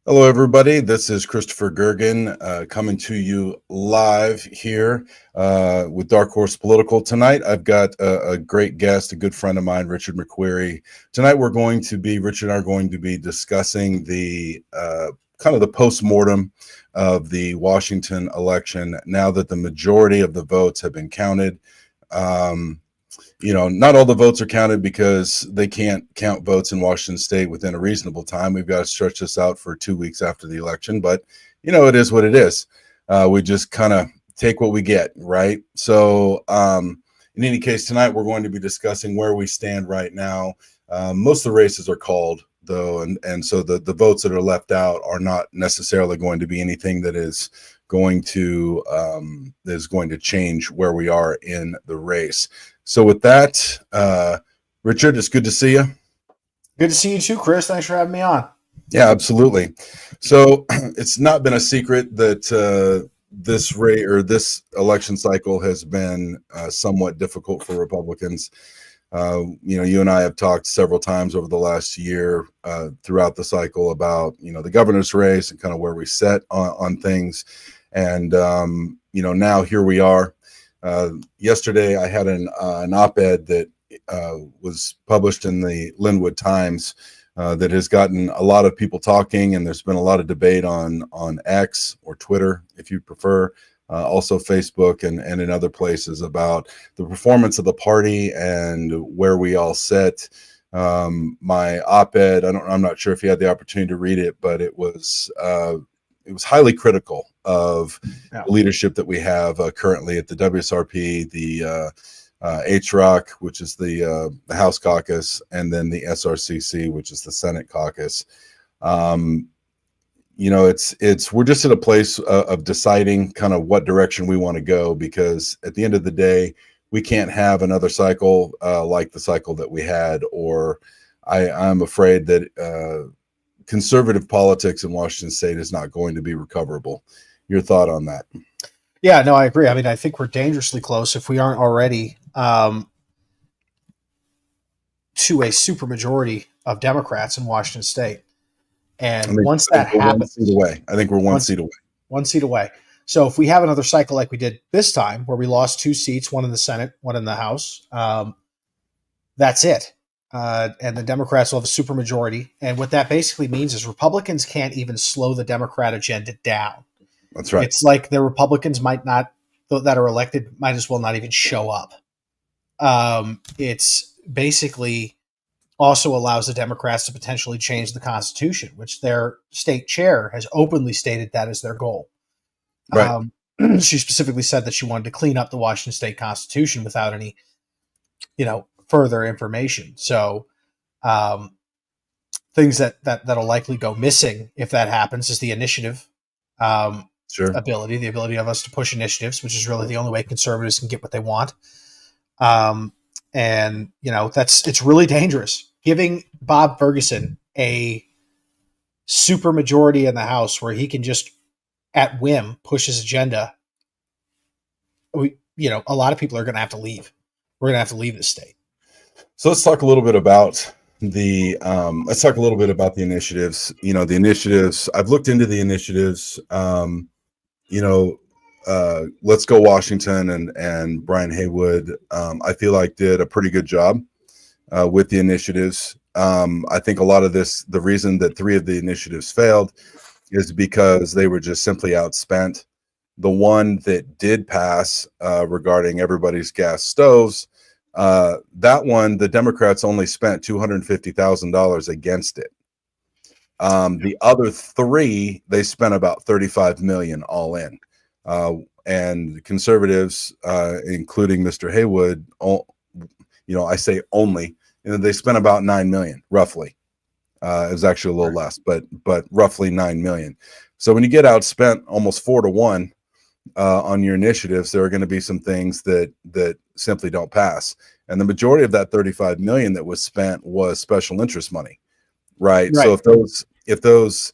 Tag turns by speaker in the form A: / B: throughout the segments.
A: Hello, everybody. This is Christopher Gergen coming to you live here with Dark Horse Political. Tonight, I've got a great guest, a good friend of mine, Richard MacQuarrie. Tonight, Richard and I are going to be discussing the kind of the post-mortem of the Washington election now that the majority of the votes have been counted. Not all the votes are counted because they can't count votes in Washington State within a reasonable time. We've got to stretch this out for 2 weeks after the election, but it is what it is. We just kind of take what we get, right? So in any case, tonight we're going to be discussing where we stand right now. Most of the races are called, though, and so the votes that are left out are not necessarily going to be anything that is going to change where we are in the race. So with that, Richard, it's good to see you.
B: Good to see you too, Chris. Thanks for having me on.
A: Yeah, absolutely. So it's not been a secret that this election cycle has been somewhat difficult for Republicans. You and I have talked several times over the last year throughout the cycle about, the governor's race and kind of where we set on things. And, now here we are. Yesterday, I had an op-ed that was published in the Linwood Times that has gotten a lot of people talking, and there's been a lot of debate on X or Twitter, if you prefer, also Facebook and in other places about the performance of the party and where we all sit. My op-ed, I'm not sure if you had the opportunity to read it, but it was highly critical of the leadership that we have currently at the WSRP, the HROC, which is the House caucus, and then the SRCC, which is the Senate caucus. We're just at a place of deciding kind of what direction we want to go, because at the end of the day, we can't have another cycle like the cycle that we had, or I'm afraid that conservative politics in Washington State is not going to be recoverable. Your thought on that?
B: Yeah, no, I agree. I mean, I think we're dangerously close, if we aren't already, to a supermajority of Democrats in Washington State. And once that happens,
A: I think we're one seat away.
B: 1 seat away. So if we have another cycle like we did this time, where we lost 2 seats, one in the Senate, one in the House, that's it. And the Democrats will have a supermajority. And what that basically means is Republicans can't even slow the Democrat agenda down.
A: That's right.
B: It's like the Republicans that are elected might as well not even show up. It's basically also allows the Democrats to potentially change the Constitution, which their state chair has openly stated that is their goal.
A: Right.
B: She specifically said that she wanted to clean up the Washington State Constitution without any, further information. So things that'll likely go missing if that happens is the initiative. Ability, the ability of us to push initiatives, which is really the only way conservatives can get what they want. It's really dangerous. Giving Bob Ferguson a super majority in the House where he can just at whim push his agenda. A lot of people are going to have to leave. We're going to have to leave the state.
A: So let's talk a little bit about the initiatives. The initiatives. I've looked into the initiatives. Let's Go Washington and Brian Haywood, I feel like did a pretty good job with the initiatives. I think a lot of the reason that 3 of the initiatives failed is because they were just simply outspent. The one that did pass regarding everybody's gas stoves, that one, the Democrats only spent $250,000 against it. The other 3, they spent about $35 million all in. And conservatives, including Mr. Haywood, I say only, they spent about $9 million, roughly. It was actually a little less, but roughly $9 million. So when you get outspent almost 4 to 1 on your initiatives, there are going to be some things that simply don't pass. And the majority of that $35 million that was spent was special interest money, right? So if those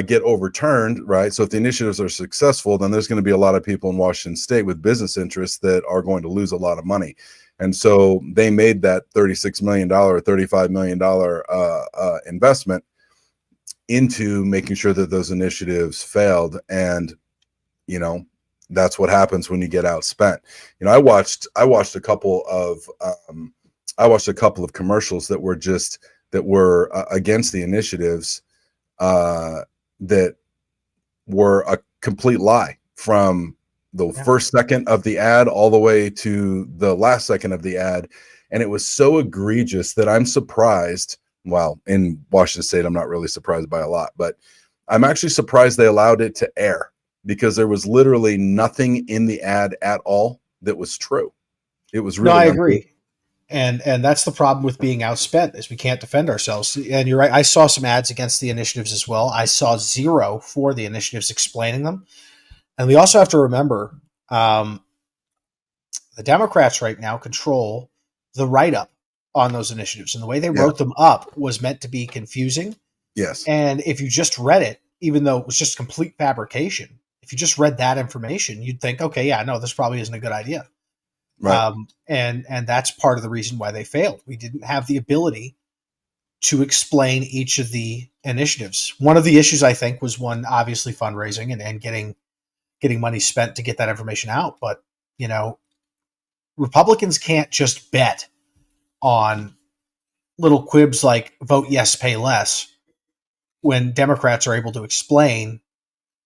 A: get overturned, right? So if the initiatives are successful, then there's going to be a lot of people in Washington State with business interests that are going to lose a lot of money. And so they made that $36 million or $35 million investment into making sure that those initiatives failed. And, you know, that's what happens when you get outspent. You know, I watched a couple of commercials that were against the initiatives, that were a complete lie from the first second of the ad all the way to the last second of the ad. And it was so egregious that I'm surprised. Well, in Washington State, I'm not really surprised by a lot, but I'm actually surprised they allowed it to air, because there was literally nothing in the ad at all that was true. It was really
B: No, I agree. And that's the problem with being outspent, is we can't defend ourselves. And you're right. I saw some ads against the initiatives as well. I saw zero for the initiatives explaining them. And we also have to remember, the Democrats right now control the write-up on those initiatives. And the way they wrote them up was meant to be confusing.
A: Yes.
B: And if you just read it, even though it was just complete fabrication, if you just read that information, you'd think, okay, yeah, no, this probably isn't a good idea.
A: Right.
B: And that's part of the reason why they failed. We didn't have the ability to explain each of the initiatives. One of the issues, I think, was one, obviously fundraising and getting money spent to get that information out. But, you know, Republicans can't just bet on little quibs like vote yes, pay less, when Democrats are able to explain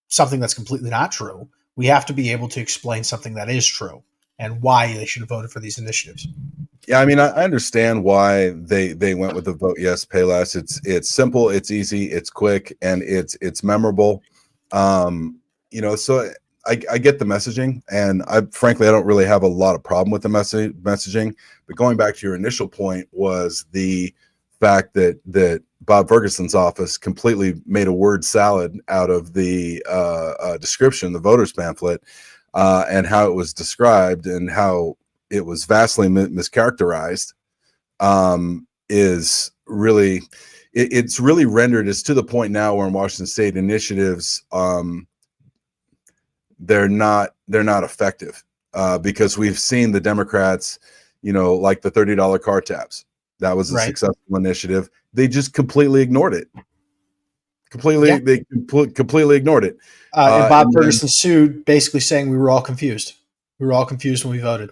B: something that's completely not true. We have to be able to explain something that is true and why they should have voted for these initiatives.
A: Yeah, I mean, I understand why they went with the vote yes, pay less. It's simple, it's easy, it's quick, and it's memorable. You know, so I get the messaging, and I don't really have a lot of problem with the messaging. But going back to your initial point was the fact that Bob Ferguson's office completely made a word salad out of the description, the voters pamphlet, and how it was described and how it was vastly mischaracterized, is really, it's really rendered. It's to the point now where in Washington State initiatives, they're not effective, because we've seen the Democrats, you know, like the $30 car tabs. That was a successful initiative. They just completely ignored it. They completely ignored it.
B: And Bob Ferguson sued, basically saying we were all confused. We were all confused when we voted.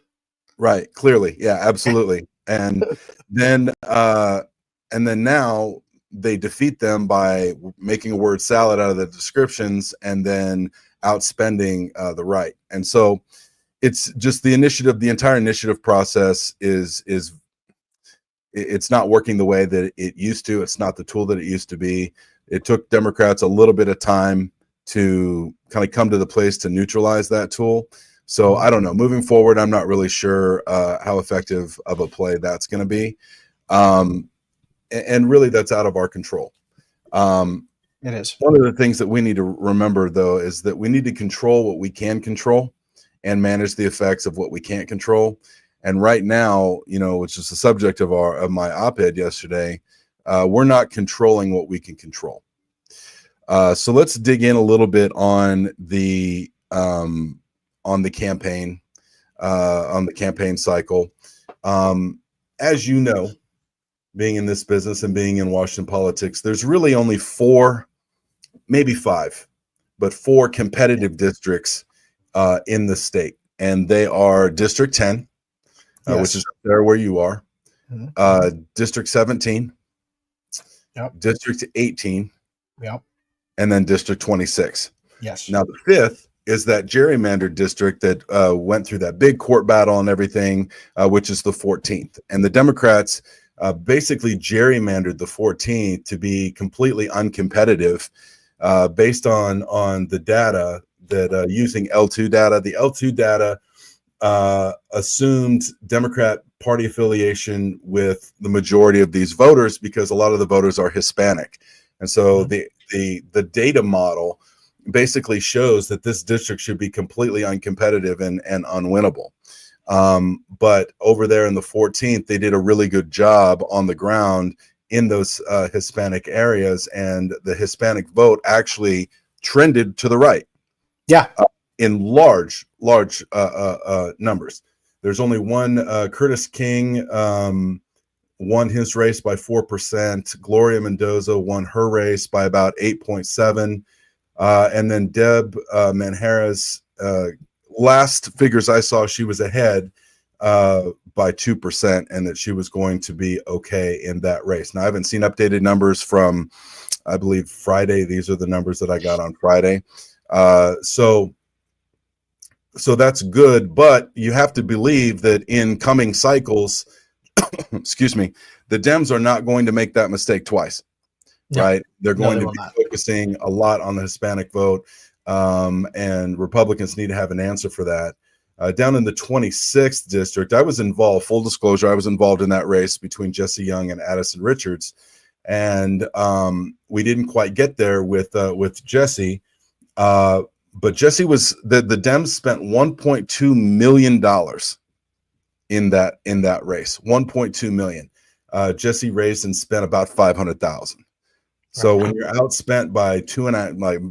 A: Right. Clearly. Yeah, absolutely. And then now they defeat them by making a word salad out of the descriptions and then outspending the right. And so it's just the entire initiative process it's not working the way that it used to. It's not the tool that it used to be. It took Democrats a little bit of time to kind of come to the place to neutralize that tool. So I don't know. Moving forward, I'm not really sure how effective of a play that's going to be. And really, that's out of our control.
B: It is.
A: One of the things that we need to remember, though, is that we need to control what we can control and manage the effects of what we can't control. And right now, you know, which is the subject of my op-ed yesterday, we're not controlling what we can control. So let's dig in a little bit on the campaign, on the campaign cycle. As you know, being in this business and being in Washington politics, there's really only 4, maybe 5, but 4 competitive districts in the state, and they are District 10, which is there where you are, District 17, District 18, and then District 26.
B: Yes.
A: Now the 5th is that gerrymandered district that went through that big court battle and everything, which is the 14th. And the Democrats basically gerrymandered the 14th to be completely uncompetitive, based on the data that using L2 data. The L2 data assumed Democrat party affiliation with the majority of these voters because a lot of the voters are Hispanic. And so the data model basically shows that this district should be completely uncompetitive and unwinnable. But over there in the 14th, they did a really good job on the ground in those Hispanic areas, and the Hispanic vote actually trended to the right.
B: Yeah.
A: In large numbers. There's only one Curtis King won his race by 4%. Gloria Mendoza won her race by about 8.7. And then Deb Manjarres, last figures I saw, she was ahead by 2%, and that she was going to be okay in that race. Now, I haven't seen updated numbers from, I believe, Friday. These are the numbers that I got on Friday. So that's good, but you have to believe that in coming cycles, excuse me, the Dems are not going to make that mistake twice.
B: No.
A: Right? They're
B: No,
A: going
B: they
A: to
B: will
A: be
B: not.
A: focusing a lot on the Hispanic vote, and Republicans need to have an answer for that. Down in the 26th district, I was involved, full disclosure, I was involved in that race between Jesse Young and Addison Richards. And we didn't quite get there with Jesse. But Jesse was, the Dems spent $1.2 million in that race, 1.2 million. Jesse raised and spent about 500,000. So when you're outspent by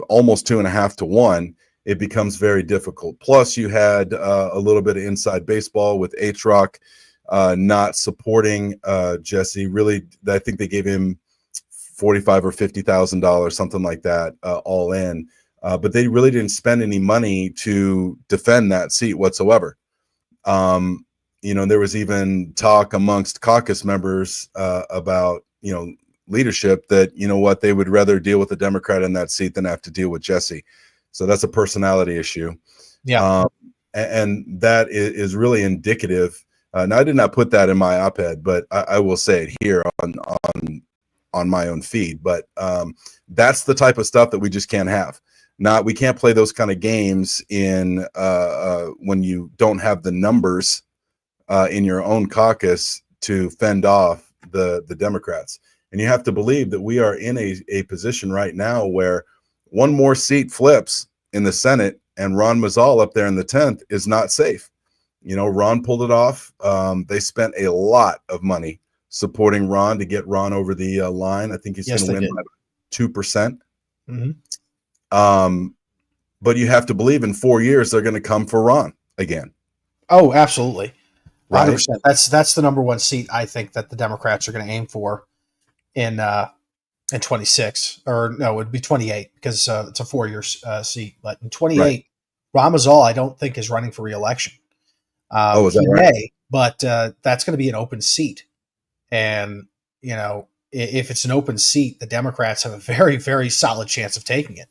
A: almost 2.5 to 1, it becomes very difficult. Plus, you had a little bit of inside baseball with H-Rock not supporting Jesse. Really, I think they gave him $45,000 or $50,000, something like that, all in. But they really didn't spend any money to defend that seat whatsoever. There was even talk amongst caucus members about, leadership that, what, they would rather deal with a Democrat in that seat than have to deal with Jesse. So that's a personality issue.
B: Yeah.
A: And that is really indicative. Now, I did not put that in my op-ed, but I will say it here on my own feed. But that's the type of stuff that we just can't have. We can't play those kind of games in when you don't have the numbers in your own caucus to fend off the Democrats. And you have to believe that we are in a position right now where one more seat flips in the Senate and Ron Mazzal up there in the 10th is not safe. Ron pulled it off. They spent a lot of money supporting Ron to get Ron over the line. I think he's going to win by 2%.
B: Mm-hmm.
A: But you have to believe in 4 years they're going to come for Ron again.
B: Oh, absolutely. 100%.
A: Right?
B: That's the number one seat I think that the Democrats are going to aim for in 26, or no, it would be 28 because it's a 4-year seat. But in 28, right. Ron Mazzal, I don't think is running for re-election.
A: Is that
B: he
A: right?
B: may, but that's going to be an open seat. And, if it's an open seat, the Democrats have a very, very solid chance of taking it.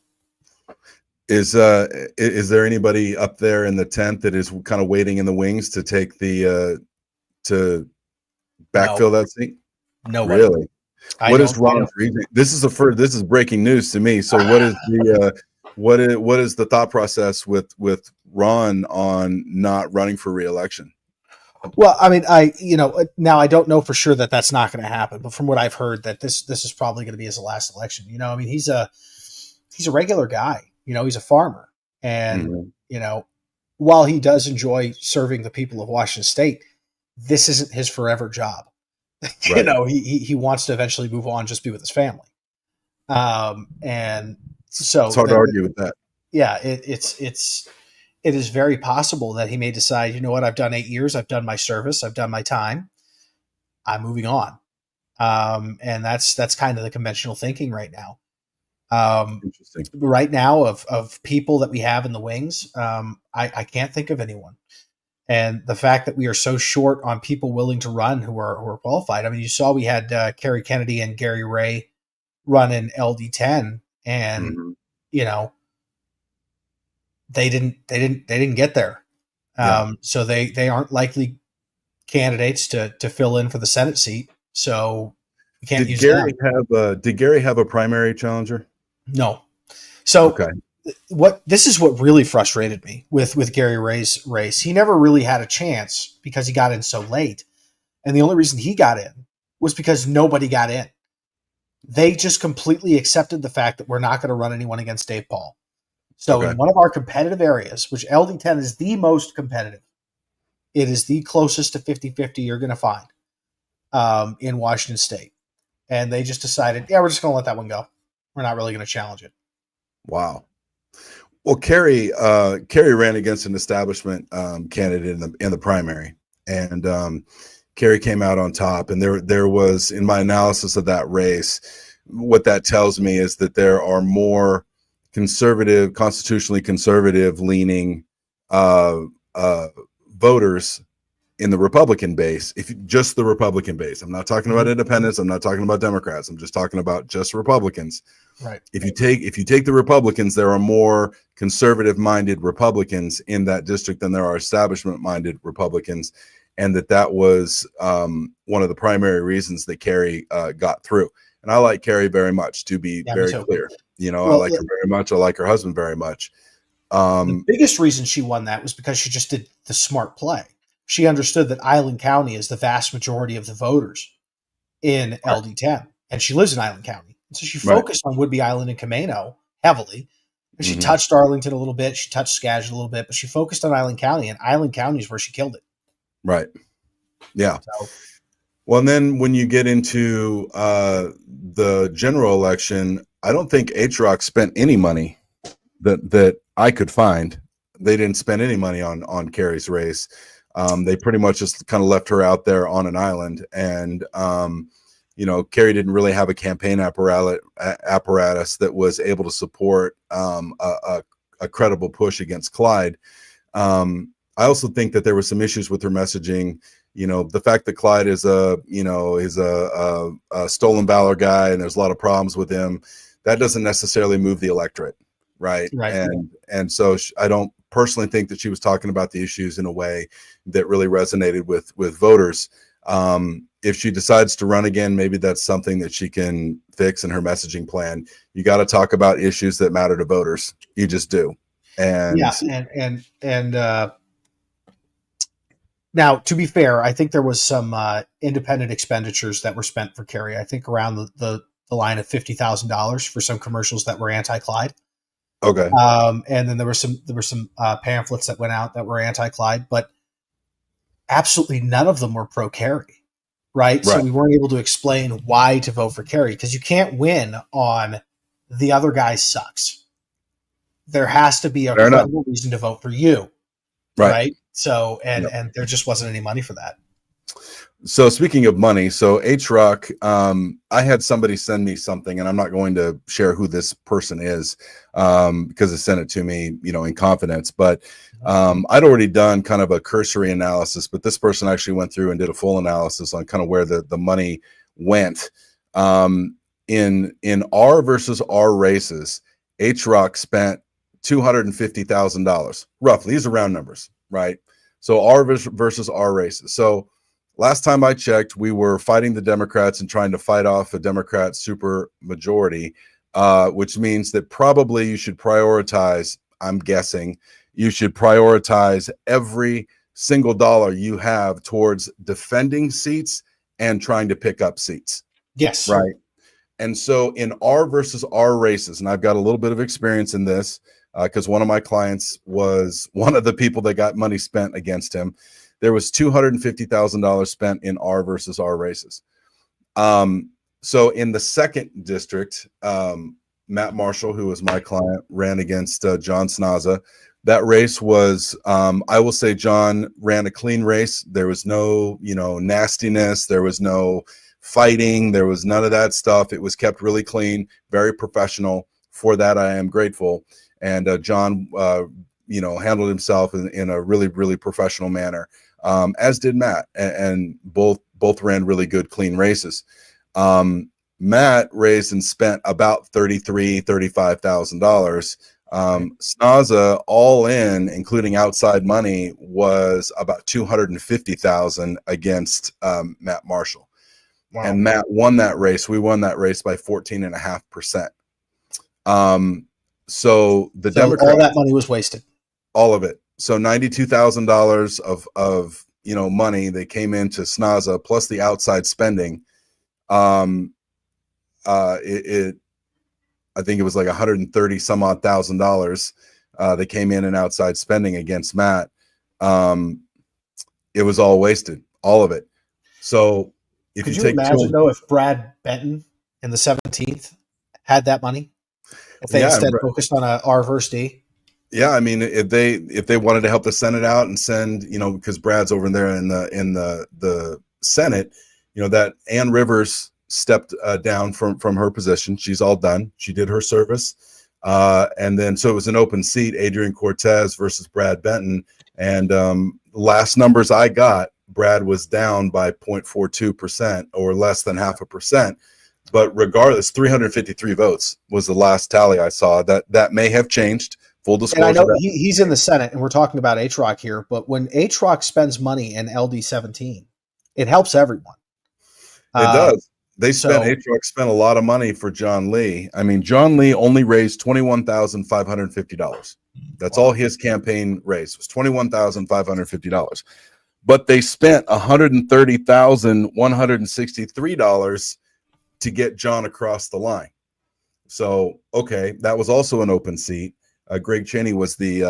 A: Is there anybody up there in the 10th that is kind of waiting in the wings to take to backfill that seat?
B: No,
A: really. What is Ron's reason? This is breaking news to me. So what is the what is the thought process with Ron on not running for re-election?
B: Well, I mean, now I don't know for sure that that's not going to happen, but from what I've heard, that this is probably going to be his last election. I mean, he's a regular guy. He's a farmer, and while he does enjoy serving the people of Washington State, this isn't his forever job. Right. He wants to eventually move on, just be with his family. And so
A: it's hard to argue with that.
B: Yeah, it is very possible that he may decide, you know what, I've done 8 years, I've done my service, I've done my time, I'm moving on. And that's kind of the conventional thinking right now.
A: Interesting.
B: Right now, of people that we have in the wings, I can't think of anyone. And the fact that we are so short on people willing to run who are qualified. I mean, you saw we had Kerry Kennedy and Gary Ray run in LD10, and they didn't get there. So they aren't likely candidates to fill in for the Senate seat. So we can't use them.
A: Did Gary have a primary challenger?
B: No. So
A: okay.
B: This is what really frustrated me with Gary Ray's race. He never really had a chance because he got in so late. And the only reason he got in was because nobody got in. They just completely accepted the fact that we're not going to run anyone against Dave Paul. So in one of our competitive areas, which LD10 is the most competitive, it is the closest to 50-50 you're going to find in Washington State. And they just decided, we're just going to let that one go. We're not really going to challenge it.
A: Wow. Well, Kerry ran against an establishment candidate in the primary, and Kerry came out on top. And there was, in my analysis of that race, what that tells me is that there are more conservative, constitutionally conservative leaning voters in the Republican base. Just the Republican base, I'm not talking about independents, I'm not talking about Democrats, I'm just talking about just Republicans.
B: Right.
A: If you take the Republicans, there are more conservative minded Republicans in that district than there are establishment minded Republicans. And that was one of the primary reasons that Kerry got through. And I like Kerry very much, to be very clear. I like her very much. I like her husband very much.
B: The biggest reason she won that was because she just did the smart play. She understood that Island County is the vast majority of the voters in LD10, and she lives in Island County. And so she focused on Whidbey Island and Camano heavily. And she touched Arlington a little bit. She touched Skagit a little bit, but she focused on Island County, and Island County is where she killed it.
A: Right. Yeah.
B: So,
A: well, and then when you get into the general election, I don't think HROC spent any money that I could find. They didn't spend any money on Kerry's race. They pretty much just kind of left her out there on an island. And, Kerry didn't really have a campaign apparatus that was able to support a credible push against Clyde. I also think that there were some issues with her messaging. The fact that Clyde is a stolen valor guy, and there's a lot of problems with him, that doesn't necessarily move the electorate. Right. And so I don't personally think that she was talking about the issues in a way that really resonated with voters. If she decides to run again, maybe that's something that she can fix in her messaging plan. You got to talk about issues that matter to voters. You just do. And now, to be fair, I think there was some independent expenditures that were spent for Kerry. I think around the line of $50,000 for some commercials that were anti-Clyde. Okay.
B: And then there were some pamphlets that went out that were anti-Clyde, but absolutely none of them were pro-Kerry, right? So we weren't able to explain why to vote for Kerry, because you can't win on the other guy sucks. There has to be a credible reason to vote for you, right? So, and there just wasn't any money for that.
A: So speaking of money, so HROC, I had somebody send me something, and I'm not going to share who this person is because they sent it to me, in confidence. But I'd already done kind of a cursory analysis, but this person actually went through and did a full analysis on kind of where the money went. In R versus R races, HROC spent $250,000 roughly. These are round numbers, right? So R versus R races. So last time I checked, we were fighting the Democrats and trying to fight off a Democrat super majority, which means that probably you should prioritize, I'm guessing, you should prioritize every single dollar you have towards defending seats and trying to pick up seats.
B: Yes.
A: Right. And so in R versus R races, and I've got a little bit of experience in this because one of my clients was one of the people that got money spent against him. There was $250,000 spent in R versus R races. So in the second district, Matt Marshall, who was my client, ran against John Snaza. That race was, I will say, John ran a clean race. There was no, nastiness. There was no fighting. There was none of that stuff. It was kept really clean, very professional. For that, I am grateful. And John, handled himself in a really, really professional manner. As did Matt, and both ran really good, clean races. Matt raised and spent about $35,000. Snaza, all in, including outside money, was about $250,000 against Matt Marshall. Wow. And Matt won that race. We won that race by 14.5%. So Democrats,
B: all that money was wasted. All
A: of it. So $92,000 of money that came into Snaza plus the outside spending. I think it was like 130 some odd $1,000 that came in and outside spending against Matt. It was all wasted, all of it. So if
B: Could you imagine though if Brad Benton in the 17th had that money? If they instead focused on a R versus D?
A: Yeah, I mean, if they wanted to help the Senate out and send, because Brad's over there in the Senate, that Ann Rivers stepped down from her position. She's all done. She did her service. And then, so it was an open seat, Adrian Cortez versus Brad Benton. And last numbers I got, Brad was down by 0.42% or less than 0.5%. But regardless, 353 votes was the last tally I saw. That may have changed. Full disclosure.
B: And I know he's in the Senate, and we're talking about HROC here, but when HROC spends money in LD17, it helps everyone.
A: It does. HROC spent a lot of money for John Lee. I mean, John Lee only raised $21,550. That's all his campaign raised, was $21,550. But they spent $130,163 to get John across the line. So, okay, that was also an open seat. Greg Cheney was the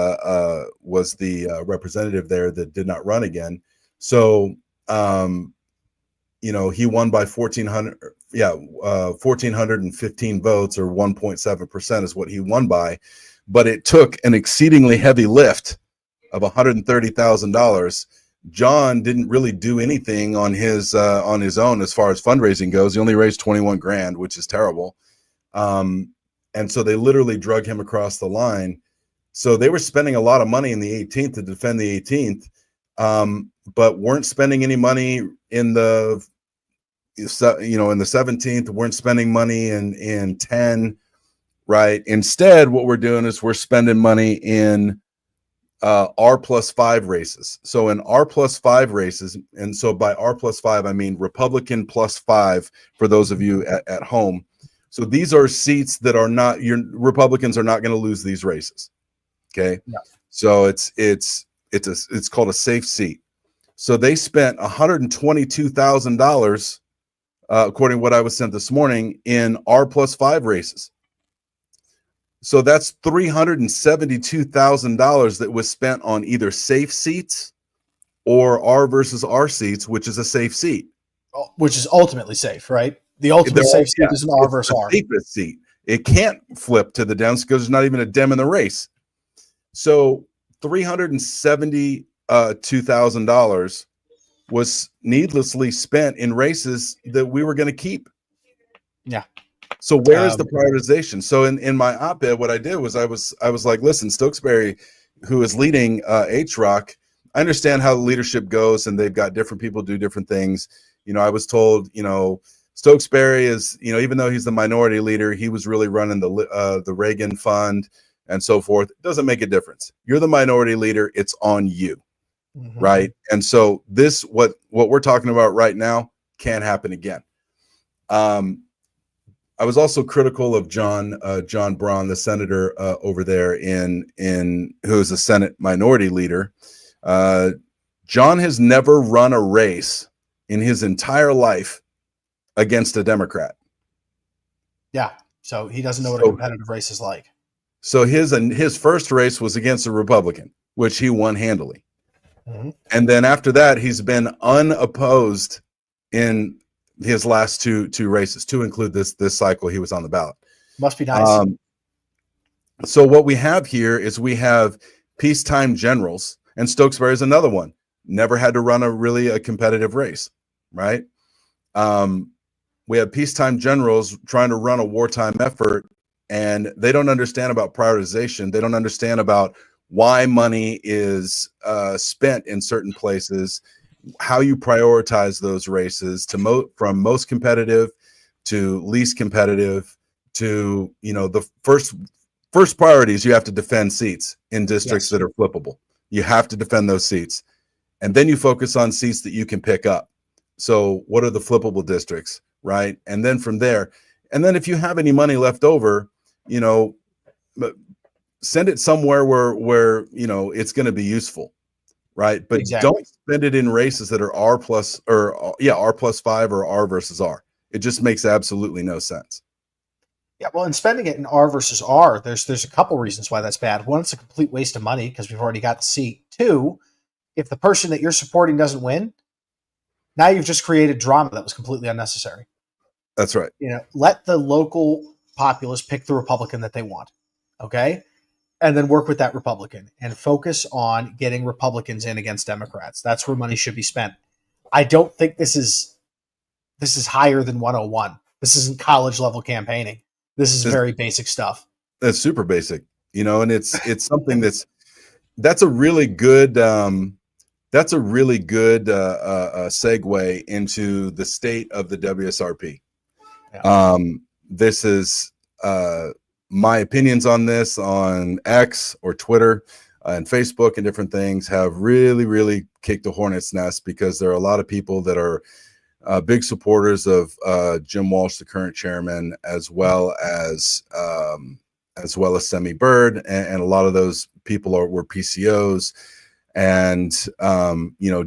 A: representative there that did not run again. So, he won by 1,415 votes, or 1.7% is what he won by. But it took an exceedingly heavy lift of $130,000. John didn't really do anything on his own as far as fundraising goes. He only raised 21 grand, which is terrible. And so they literally drug him across the line. So they were spending a lot of money in the 18th to defend the 18th, but weren't spending any money in the 17th, weren't spending money in 10, right? Instead, what we're doing is we're spending money in R+5 races. So in R+5 races, and so by R+5, I mean Republican +5 for those of you at home. So these are seats that are not, your Republicans are not going to lose these races. Okay. Yeah. So it's called a safe seat. So they spent $122,000, according to what I was sent this morning, in R+5 races. So that's $372,000 that was spent on either safe seats or R versus R seats, which is a safe seat.
B: Which is ultimately safe, right? The ultimate safe seat is an R versus R.
A: Safest seat. It can't flip to the Dems because there's not even a Dem in the race. So $372,000 was needlessly spent in races that we were going to keep.
B: Yeah.
A: So where is the prioritization? So in my op-ed, what I did was I was like, listen, Stokesbury, who is leading HROC, I understand how the leadership goes, and they've got different people do different things. I was told, Stokesbury is, even though he's the minority leader, he was really running the Reagan fund and so forth. It doesn't make a difference. You're the minority leader. It's on you. Mm-hmm. Right. And so what we're talking about right now can't happen again. I was also critical of John Braun, the senator over there who is a Senate minority leader. John has never run a race in his entire life against a Democrat.
B: Yeah. So he doesn't know what a competitive race is like.
A: So his first race was against a Republican, which he won handily. Mm-hmm. And then after that, he's been unopposed in his last two races, to include this cycle he was on the ballot.
B: Must be nice.
A: So what we have here is we have peacetime generals, and Stokesbury is another one. Never had to run a competitive race, right? We have peacetime generals trying to run a wartime effort, and they don't understand about prioritization. They don't understand about why money is spent in certain places, how you prioritize those races from most competitive to least competitive to, the first priority is you have to defend seats in districts that are flippable. You have to defend those seats. And then you focus on seats that you can pick up. So what are the flippable districts, right? And then from there, and then if you have any money left over, send it somewhere where it's going to be useful. Right. But Don't spend it in races that are R+5 or R versus R. It just makes absolutely no sense.
B: Yeah. Well, and spending it in R versus R, there's a couple reasons why that's bad. One, it's a complete waste of money because we've already got the seat. Two, if the person that you're supporting doesn't win, now you've just created drama that was completely unnecessary.
A: That's right.
B: Let the local populace pick the Republican that they want. Okay. And then work with that Republican and focus on getting Republicans in against Democrats. That's where money should be spent. I don't think this is higher than 101. This isn't college level campaigning. This is
A: It's,
B: very basic stuff.
A: that's super basic, and it's something that's a really good segue into the state of the WSRP.
B: Yeah.
A: This is my opinions on this on X or Twitter and Facebook and different things have really, really kicked a hornet's nest, because there are a lot of people that are big supporters of Jim Walsh, the current chairman, as well as Semi Bird, and a lot of those people were PCOs. And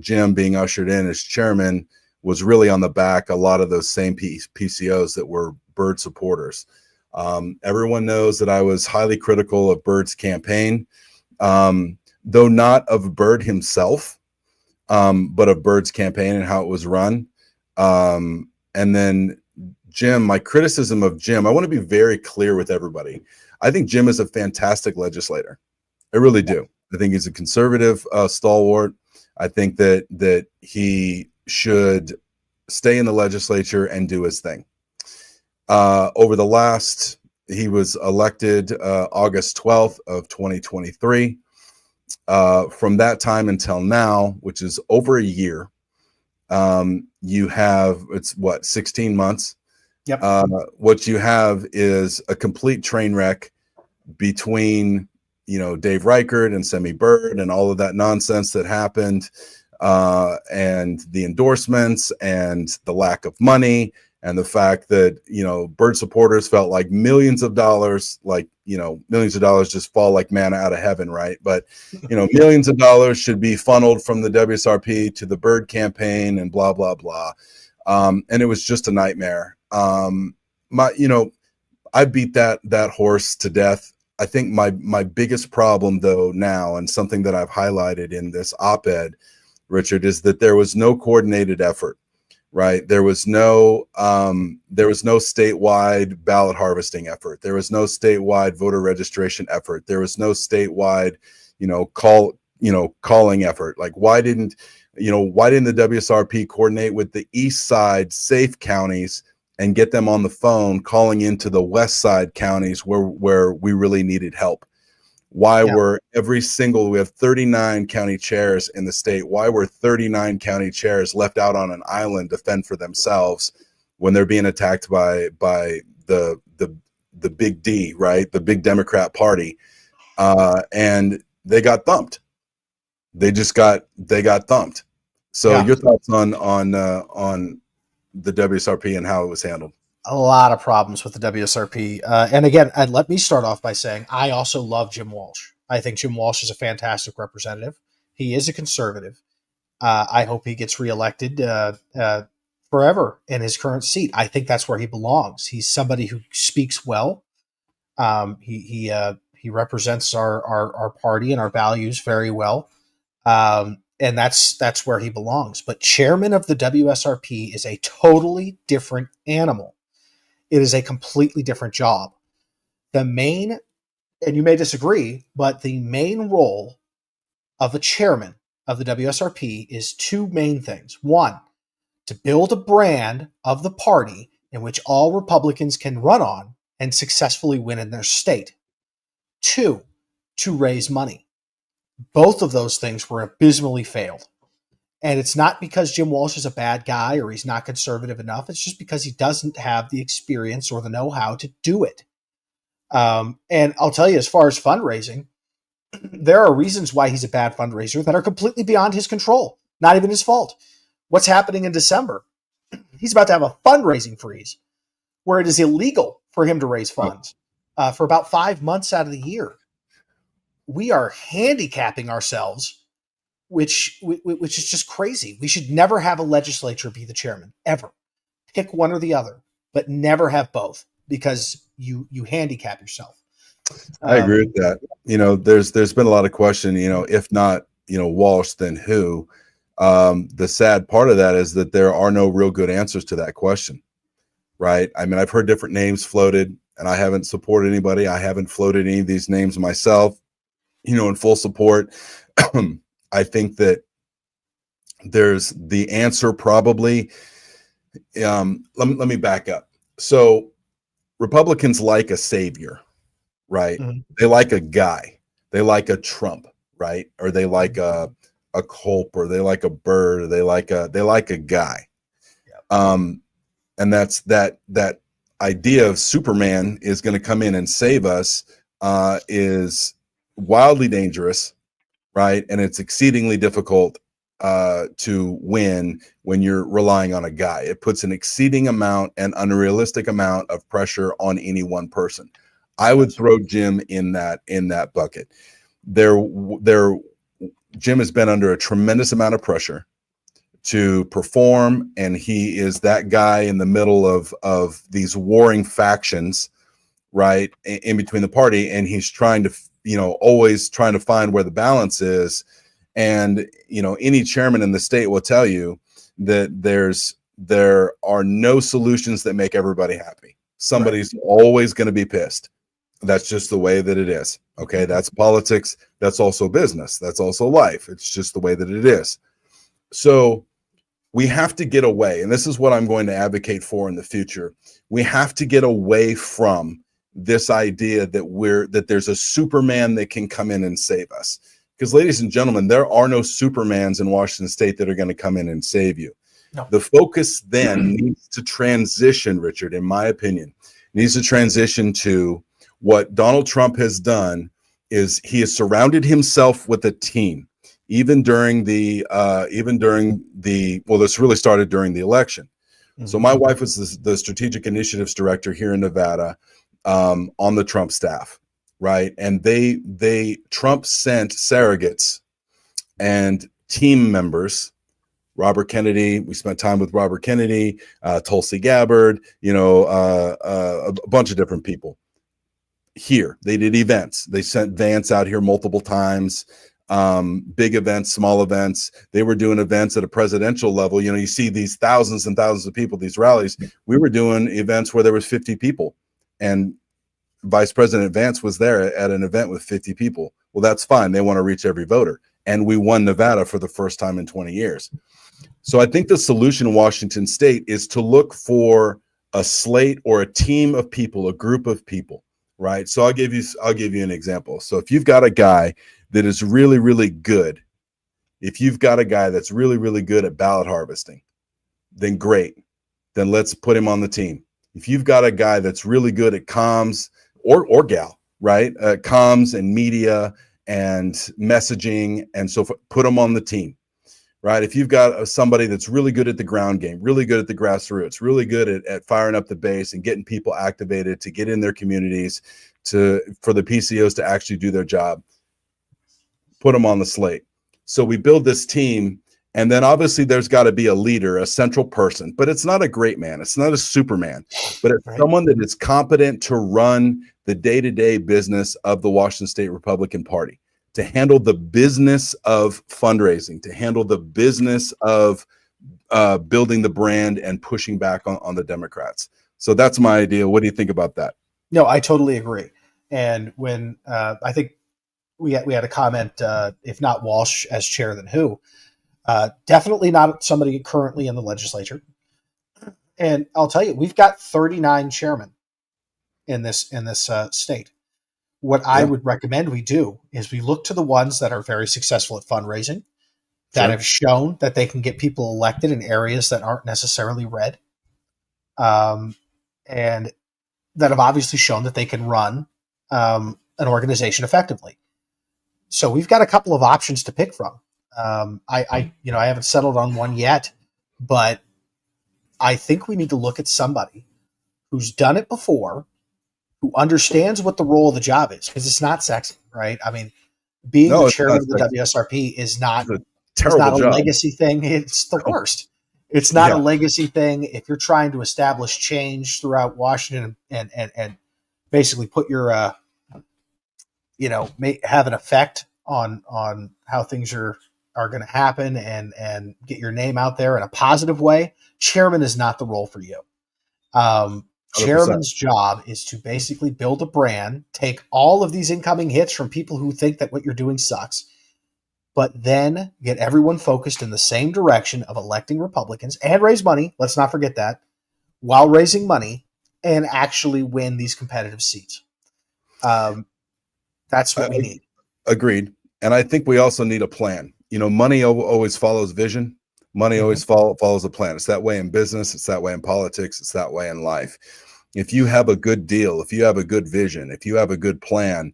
A: Jim being ushered in as chairman was really on the back a lot of those same PCOs that were Bird supporters. Everyone knows that I was highly critical of Bird's campaign, though not of Bird himself, but of Bird's campaign and how it was run. And then Jim, my criticism of Jim, I want to be very clear with everybody. I think Jim is a fantastic legislator. I really do. I think he's a conservative stalwart. I think that he should stay in the legislature and do his thing. He was elected August 12th of 2023. From that time until now, which is over a year, you have, 16 months.
B: Yep.
A: What you have is a complete train wreck between, Dave Reichert and Semi Bird and all of that nonsense that happened, and the endorsements and the lack of money, and the fact that, Bird supporters felt like millions of dollars just fall like manna out of heaven, right? But, millions of dollars should be funneled from the WSRP to the Bird campaign and blah, blah, blah. And it was just a nightmare. I beat that horse to death. I think my biggest problem, though, now, and something that I've highlighted in this op-ed, Richard, is that there was no coordinated effort. Right. There was no statewide ballot harvesting effort. There was no statewide voter registration effort. There was no statewide, calling effort. Like, why didn't the WSRP coordinate with the East Side safe counties and get them on the phone calling into the West Side counties where we really needed help? Why were we have 39 county chairs in the state. Why were 39 county chairs left out on an island to fend for themselves when they're being attacked by the big D, right? The big Democrat party. And they got thumped. They got thumped. So your thoughts on the WSRP and how it was handled?
B: A lot of problems with the WSRP. And again, let me start off by saying I also love Jim Walsh. I think Jim Walsh is a fantastic representative. He is a conservative. I hope he gets reelected forever in his current seat. I think that's where he belongs. He's somebody who speaks well. He represents our party and our values very well. And that's where he belongs. But chairman of the WSRP is a totally different animal. It is a completely different job. And you may disagree, but the main role of a chairman of the WSRP is two main things. One, to build a brand of the party in which all Republicans can run on and successfully win in their state. Two, to raise money. Both of those things were abysmally failed. And it's not because Jim Walsh is a bad guy or he's not conservative enough. It's just because he doesn't have the experience or the know-how to do it. And I'll tell you, as far as fundraising, there are reasons why he's a bad fundraiser that are completely beyond his control, not even his fault. What's happening in December? He's about to have a fundraising freeze where it is illegal for him to raise funds for about 5 months out of the year. We are handicapping ourselves, which is just crazy. We should never have a legislature be the chairman, ever. Pick one or the other, but never have both, because you handicap yourself.
A: I agree with that. There's been a lot of question, if not, Walsh, then who? The sad part of that is that there are no real good answers to that question, right? I mean, I've heard different names floated, and I haven't supported anybody. I haven't floated any of these names myself, in full support. I think that There's the answer probably. Let me back up. So Republicans like a savior, right?
B: Mhm.
A: They like a guy. They like a Trump, right? Or they like a Culp, or they like a Bird, or they like a guy.
B: Yeah.
A: And that's that idea of Superman is going to come in and save us is wildly dangerous, right? And it's exceedingly difficult to win when you're relying on a guy. It puts an exceeding amount and unrealistic amount of pressure on any one person. I would throw Jim in that bucket. There, Jim has been under a tremendous amount of pressure to perform, and he is that guy in the middle of these warring factions, right, in between the party, and he's trying to, always trying to find where the balance is. And any chairman in the state will tell you that there are no solutions that make everybody happy. Somebody's always going to be pissed. That's just the way that it is. Okay, that's politics. That's also business. That's also life. It's just the way that it is. So we have to get away, and this is what I'm going to advocate for in the future. We have to get away from this idea that there's a Superman that can come in and save us. Because, ladies and gentlemen, there are no Supermans in Washington State that are going to come in and save you.
B: No.
A: The focus then needs to transition, Richard, in my opinion, needs to transition to what Donald Trump has done is he has surrounded himself with a team. Even during the well, this really started during the election. Mm-hmm. So my wife was the strategic initiatives director here in Nevada on the Trump staff, right? And Trump sent surrogates and team members. Robert Kennedy, we spent time with Robert Kennedy, Tulsi Gabbard, a bunch of different people here. They did events. They sent Vance out here multiple times. Big events, small events. They were doing events at a presidential level. You see these thousands and thousands of people, these rallies. We were doing events where there was 50 people, and Vice President Vance was there at an event with 50 people. Well, that's fine. They want to reach every voter. And we won Nevada for the first time in 20 years. So I think the solution in Washington State is to look for a slate or a team of people, a group of people, right? So I'll give you an example. So if you've got a guy that is really, really good, if you've got a guy that's really, really good at ballot harvesting, then great. Then let's put him on the team. If you've got a guy that's really good at comms or gal, right? Comms and media and messaging and so forth, put them on the team, right? If you've got somebody that's really good at the ground game, really good at the grassroots, really good at firing up the base and getting people activated to get in their communities, for the PCOs to actually do their job, put them on the slate. So we build this team, and then obviously there's got to be a leader, a central person, but it's not a great man. It's not a Superman, but it's someone that is competent to run the day-to-day business of the Washington State Republican Party, to handle the business of fundraising, to handle the business of building the brand and pushing back on the Democrats. So that's my idea. What do you think about that?
B: No, I totally agree. And when I think we had a comment, if not Walsh as chair, then who? Definitely not somebody currently in the legislature. And I'll tell you, we've got 39 chairmen in this state. What I would recommend we do is we look to the ones that are very successful at fundraising, that have shown that they can get people elected in areas that aren't necessarily red, and that have obviously shown that they can run an organization effectively. So we've got a couple of options to pick from. I haven't settled on one yet, but I think we need to look at somebody who's done it before, who understands what the role of the job is, because it's not sexy, right? I mean, being the chairman of the WSRP is not a legacy thing. It's the worst. It's not a legacy thing. If you're trying to establish change throughout Washington and basically put your, have an effect on how things are going to happen and get your name out there in a positive way, chairman is not the role for you. Chairman's job is to basically build a brand, take all of these incoming hits from people who think that what you're doing sucks, but then get everyone focused in the same direction of electing Republicans and raise money. Let's not forget that, while raising money, and actually win these competitive seats. That's what we need.
A: Agreed. And I think we also need a plan. Money always follows vision. Money always follows a plan. It's that way in business. It's that way in politics. It's that way in life. If you have a good deal, if you have a good vision, if you have a good plan,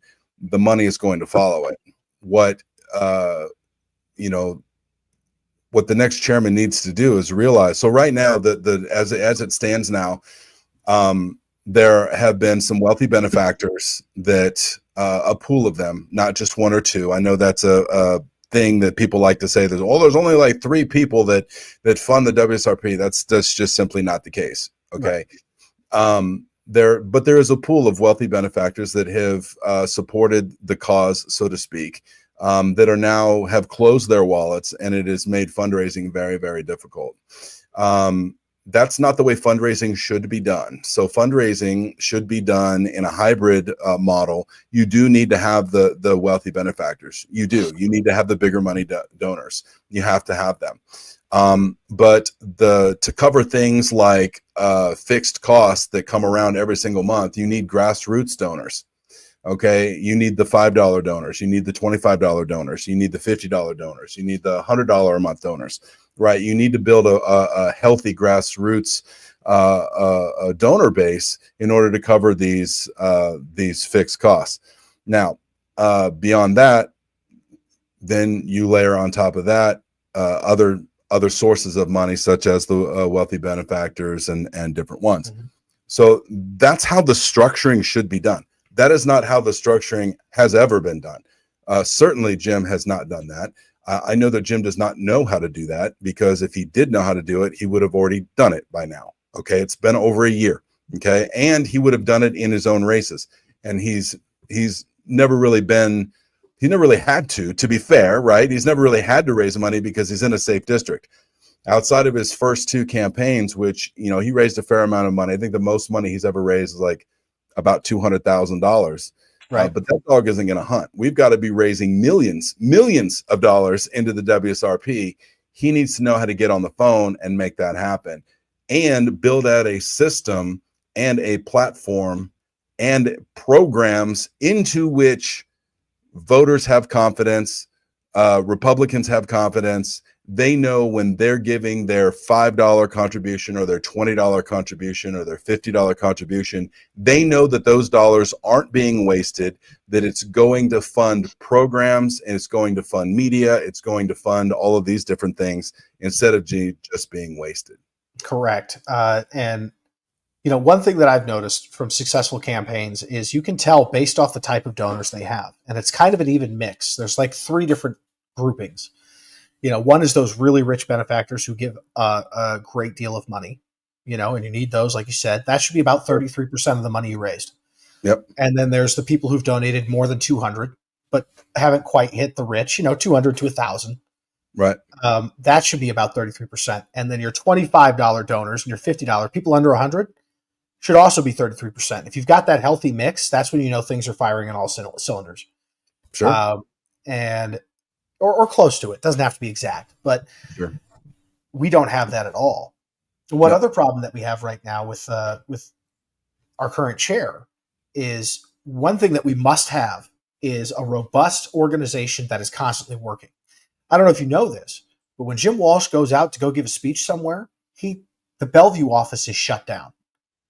A: the money is going to follow it. What the next chairman needs to do is realize. So right now, as it stands now, there have been some wealthy benefactors that a pool of them, not just one or two. I know that's a thing that people like to say. There's only like 3 people that fund the WSRP. That's just simply not the case. Okay. Right. There is a pool of wealthy benefactors that have supported the cause, so to speak, that are now have closed their wallets, and it has made fundraising very, very difficult. That's not the way fundraising should be done. So fundraising should be done in a hybrid model. You do need to have the wealthy benefactors. You need to have the bigger money donors. You have to have them. But to cover things like fixed costs that come around every single month, you need grassroots donors. Okay, you need the $5 donors, you need the $25 donors, you need the $50 donors, you need the $100 a month donors, right? You need to build a healthy grassroots donor base in order to cover these fixed costs. Now, beyond that, then you layer on top of that other sources of money, such as the wealthy benefactors and different ones. Mm-hmm. So that's how the structuring should be done. That is not how the structuring has ever been done. Certainly, Jim has not done that. I know that Jim does not know how to do that, because if he did know how to do it, he would have already done it by now. Okay, it's been over a year. Okay, and he would have done it in his own races. And he's never really had to be fair, right? He's never really had to raise money because he's in a safe district. Outside of his first 2 campaigns, which, he raised a fair amount of money. I think the most money he's ever raised is like about $200,000. Right. But that dog isn't going to hunt. We've got to be raising millions of dollars into the WSRP. He needs to know how to get on the phone and make that happen, and build out a system and a platform and programs into which voters have confidence, Republicans have confidence. They know when they're giving their $5 contribution or their $20 contribution or their $50 contribution, they know that those dollars aren't being wasted, that it's going to fund programs, and it's going to fund media, it's going to fund all of these different things instead of just being wasted.
B: Correct. And one thing that I've noticed from successful campaigns is you can tell based off the type of donors they have. And it's kind of an even mix. There's like 3 different groupings. One is those really rich benefactors who give a great deal of money, and you need those, like you said. That should be about 33% of the money you raised.
A: Yep.
B: And then there's the people who've donated more than 200, but haven't quite hit the rich, 200 to 1,000.
A: Right.
B: That should be about 33%. And then your $25 donors and your $50, people under 100, should also be 33%. If you've got that healthy mix, that's when things are firing on all cylinders.
A: Sure.
B: Or close to it. Doesn't have to be exact, but
A: sure.
B: We don't have that at all. One other problem that we have right now with our current chair is, one thing that we must have is a robust organization that is constantly working. I don't know if you know this, but when Jim Walsh goes out to go give a speech somewhere, the Bellevue office is shut down.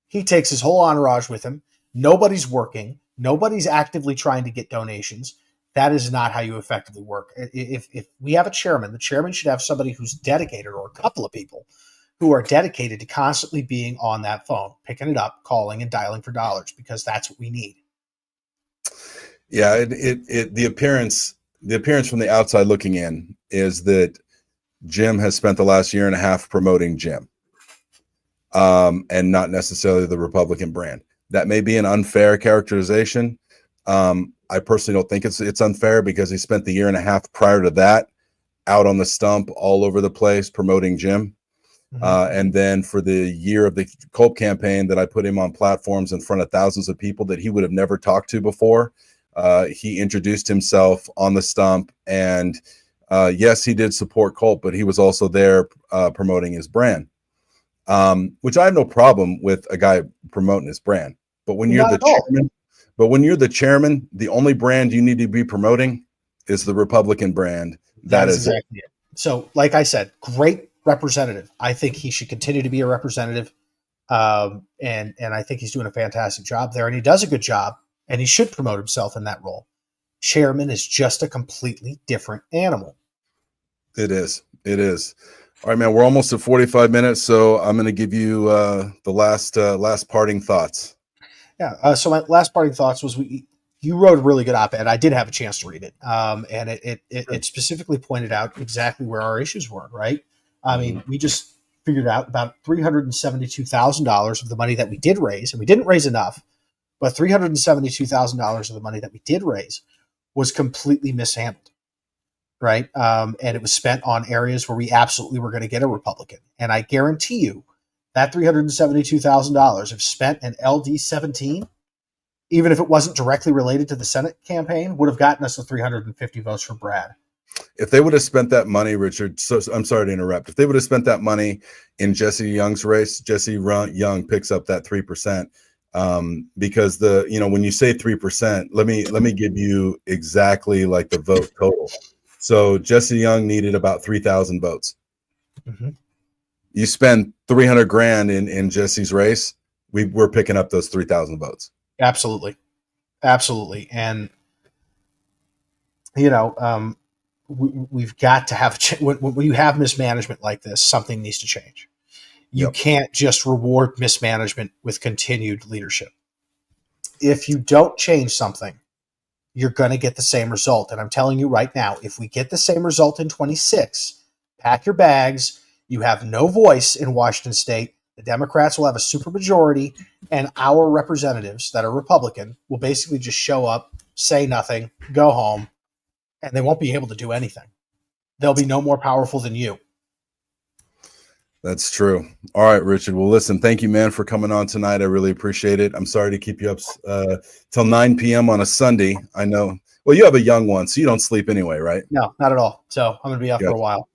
B: He takes his whole entourage with him. Nobody's working. Nobody's actively trying to get donations. That is not how you effectively work. If we have a chairman, the chairman should have somebody who's dedicated, or a couple of people who are dedicated to constantly being on that phone, picking it up, calling and dialing for dollars, because that's what we need.
A: Yeah, the appearance from the outside looking in is that Jim has spent the last year and a half promoting Jim, and not necessarily the Republican brand. That may be an unfair characterization. I personally don't think it's unfair, because he spent the year and a half prior to that out on the stump all over the place promoting Jim. Mm-hmm. And then for the year of the Culp campaign that I put him on platforms in front of thousands of people that he would have never talked to before, he introduced himself on the stump and Yes, he did support Colt, but he was also there promoting his brand, which I have no problem with a guy promoting his brand. But when you're
B: Not
A: the
B: at all.
A: chairman, the only brand you need to be promoting is the Republican brand.
B: That is
A: It.
B: exactly it. So, like I said, great representative. I think he should continue to be a representative, and I think he's doing a fantastic job there, and he does a good job, and he should promote himself in that role. Chairman is just a completely different animal.
A: It is. It is. All right, man. We're almost at 45 minutes, so I'm going to give you the last parting thoughts.
B: Yeah. So my last parting thoughts was you wrote a really good op-ed. I did have a chance to read it, and it specifically pointed out exactly where our issues were. Right. I mean, we just figured out about $372,000 of the money that we did raise, and we didn't raise enough, but $372,000 of the money that we did raise was completely mishandled. Right. And it was spent on areas where we absolutely were going to get a Republican. And I guarantee you that $372,000, if spent in LD 17, even if it wasn't directly related to the Senate campaign, would have gotten us the 350 votes for Brad.
A: If they would have spent that money, Richard, so I'm sorry to interrupt. If they would have spent that money in Jesse Young's race, Jesse Young picks up that 3%. Because when you say 3%, let me give you exactly like the vote total. So Jesse Young needed about 3,000 votes.
B: Mm-hmm.
A: You spend 300 grand in Jesse's race, we're picking up those 3,000 votes.
B: Absolutely. And we've got to have when you have mismanagement like this, something needs to change. You can't just reward mismanagement with continued leadership. If you don't change something, you're going to get the same result. And I'm telling you right now, if we get the same result in 26, pack your bags. You have no voice in Washington State. The Democrats will have a supermajority, and our representatives that are Republican will basically just show up, say nothing, go home, and they won't be able to do anything. They'll be no more powerful than you.
A: That's true. All right, Richard. Well, listen, thank you, man, for coming on tonight. I really appreciate it. I'm sorry to keep you up till 9 p.m. on a Sunday. I know. Well, you have a young one, so you don't sleep anyway, right?
B: No, not at all. So I'm going to be up for a while.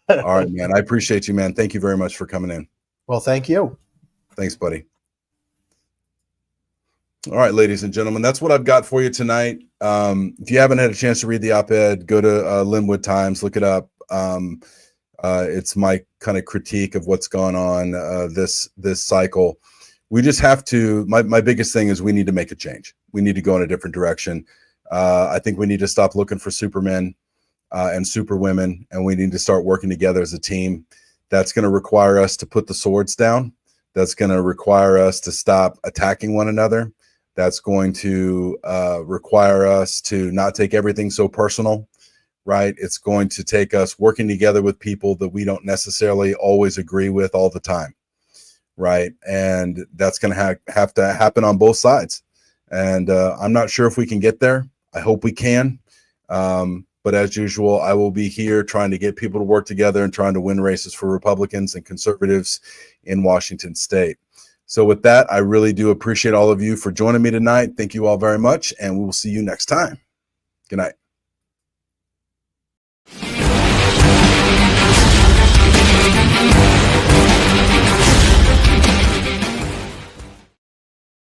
A: All right, man. I appreciate you, man. Thank you very much for coming in.
B: Well, thank you.
A: Thanks, buddy. All right, ladies and gentlemen, that's what I've got for you tonight. If you haven't had a chance to read the op-ed, go to Linwood Times, look it up. It's my kind of critique of what's gone on this cycle. We just have to. My biggest thing is we need to make a change. We need to go in a different direction. I think we need to stop looking for supermen and superwomen, and we need to start working together as a team. That's going to require us to put the swords down. That's going to require us to stop attacking one another. That's going to require us to not take everything so personal. Right. It's going to take us working together with people that we don't necessarily always agree with all the time. Right. And that's going to have to happen on both sides. And I'm not sure if we can get there. I hope we can. But as usual, I will be here trying to get people to work together and trying to win races for Republicans and conservatives in Washington State. So with that, I really do appreciate all of you for joining me tonight. Thank you all very much. And we will see you next time. Good night.
C: We'll be right back.